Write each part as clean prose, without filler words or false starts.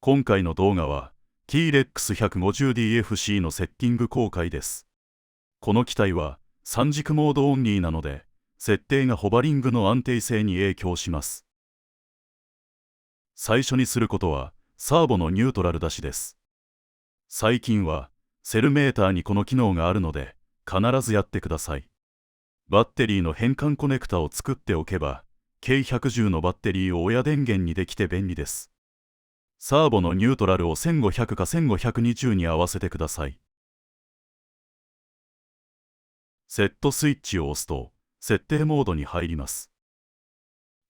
今回の動画は T-REX150DFC のセッティング公開です。この機体は3軸モードオンリーなので、設定がホバリングの安定性に影響します。最初にすることはサーボのニュートラル出しです。最近はセルメーターにこの機能があるので必ずやってください。バッテリーの変換コネクタを作っておけば計110のバッテリーを親電源にできて便利です。サーボのニュートラルを1500か1520に合わせてください。セットスイッチを押すと設定モードに入ります。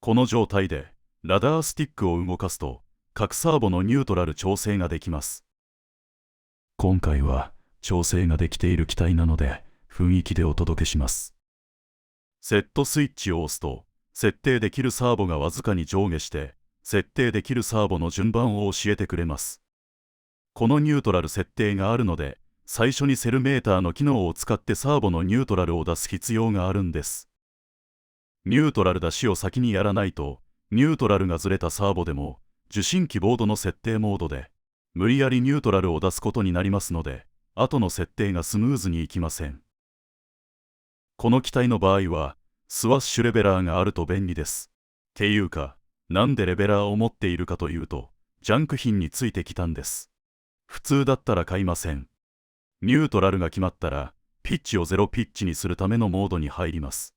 この状態でラダースティックを動かすと各サーボのニュートラル調整ができます。今回は調整ができている機体なので雰囲気でお届けします。セットスイッチを押すと設定できるサーボがわずかに上下して設定できるサーボの順番を教えてくれます。このニュートラル設定があるので最初にセルメーターの機能を使ってサーボのニュートラルを出す必要があるんです。ニュートラル出しを先にやらないとニュートラルがずれたサーボでも受信機ボードの設定モードで無理やりニュートラルを出すことになりますので後の設定がスムーズにいきません。この機体の場合はスワッシュレベラーがあると便利です。っていうかなんでレベラーを持っているかというとジャンク品についてきたんです。普通だったら買いません。ニュートラルが決まったらピッチを0ピッチにするためのモードに入ります。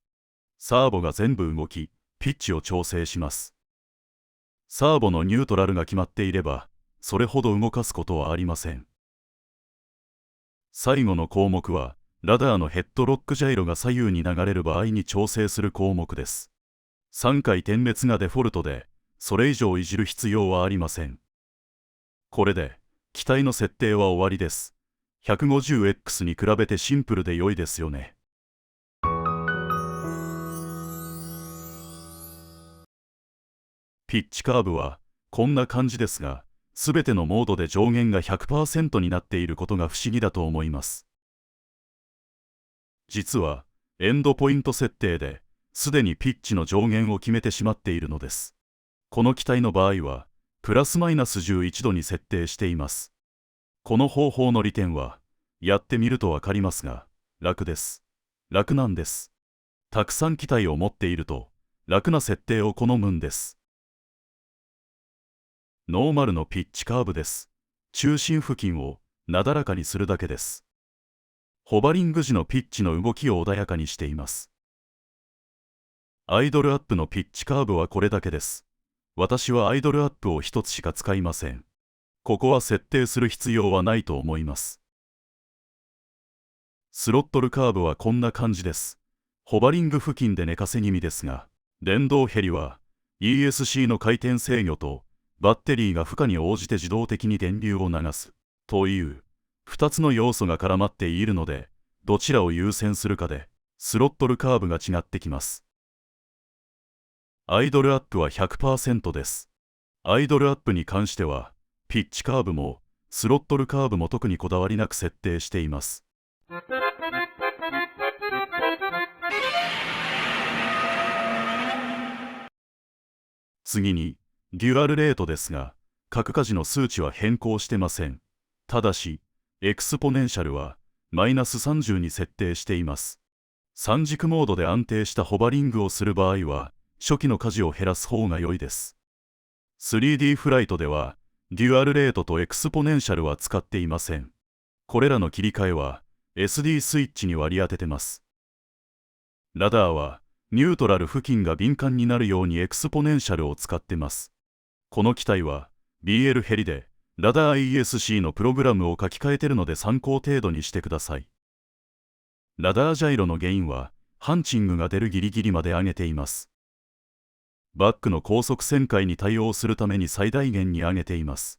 サーボが全部動きピッチを調整します。サーボのニュートラルが決まっていればそれほど動かすことはありません。最後の項目はラダーのヘッドロックジャイロが左右に流れる場合に調整する項目です。3回点滅がデフォルトでそれ以上いじる必要はありません。これで機体の設定は終わりです。150X に比べてシンプルで良いですよね。ピッチカーブはこんな感じですが、すべてのモードで上限が 100% になっていることが不思議だと思います。実はエンドポイント設定ですでにピッチの上限を決めてしまっているのです。この機体の場合はプラスマイナス11度に設定しています。この方法の利点はやってみるとわかりますが楽です。楽なんです。たくさん機体を持っていると楽な設定を好むんです。ノーマルのピッチカーブです。中心付近をなだらかにするだけです。ホバリング時のピッチの動きを穏やかにしています。アイドルアップのピッチカーブはこれだけです。私はアイドルアップを一つしか使いません。ここは設定する必要はないと思います。スロットルカーブはこんな感じです。ホバリング付近で寝かせ気味ですが、電動ヘリは ESC の回転制御とバッテリーが負荷に応じて自動的に電流を流すという2つの要素が絡まっているので、どちらを優先するかでスロットルカーブが違ってきます。アイドルアップは 100% です。アイドルアップに関してはピッチカーブもスロットルカーブも特にこだわりなく設定しています。次にデュアルレートですが、各舵の数値は変更してません。ただしエクスポネンシャルはマイナス30に設定しています。3軸モードで安定したホバリングをする場合は初期の舵を減らす方が良いです。3D フライトではデュアルレートとエクスポネンシャルは使っていません。これらの切り替えは SD スイッチに割り当ててます。ラダーはニュートラル付近が敏感になるようにエクスポネンシャルを使ってます。この機体は BL ヘリでラダー ESC のプログラムを書き換えてるので参考程度にしてください。ラダージャイロのゲインはハンチングが出るギリギリまで上げています。バックの高速旋回に対応するために最大限に上げています。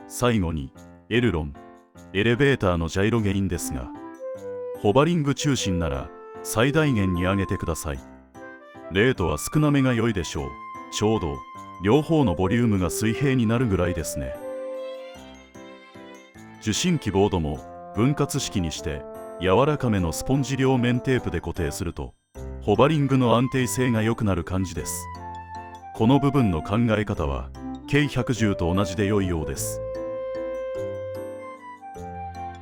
最後にエルロン、エレベーターのジャイロゲインですが、ホバリング中心なら最大限に上げてください。レートは少なめが良いでしょう。ちょうど両方のボリュームが水平になるぐらいですね。受信機ボードも分割式にして柔らかめのスポンジ両面テープで固定するとホバリングの安定性が良くなる感じです。この部分の考え方は K110 と同じで良いようです。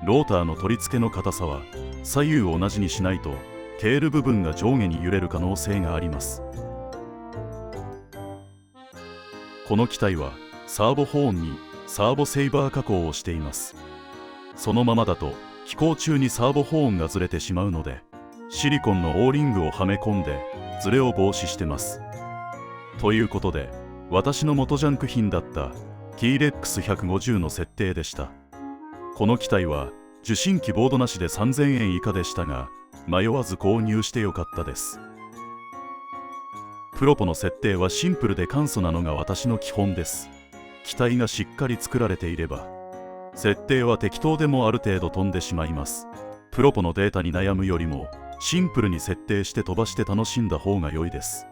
ローターの取り付けの硬さは左右同じにしないとテール部分が上下に揺れる可能性があります。この機体はサーボホーンにサーボセイバー加工をしています。そのままだと飛行中にサーボホーンがずれてしまうので、シリコンの O リングをはめ込んでずれを防止してます。ということで、私の元ジャンク品だった T-REX150 の設定でした。この機体は受信機ボードなしで3000円以下でしたが、迷わず購入してよかったです。プロポの設定はシンプルで簡素なのが私の基本です。機体がしっかり作られていれば、設定は適当でもある程度飛んでしまいます。プロポのデータに悩むよりも、シンプルに設定して飛ばして楽しんだ方が良いです。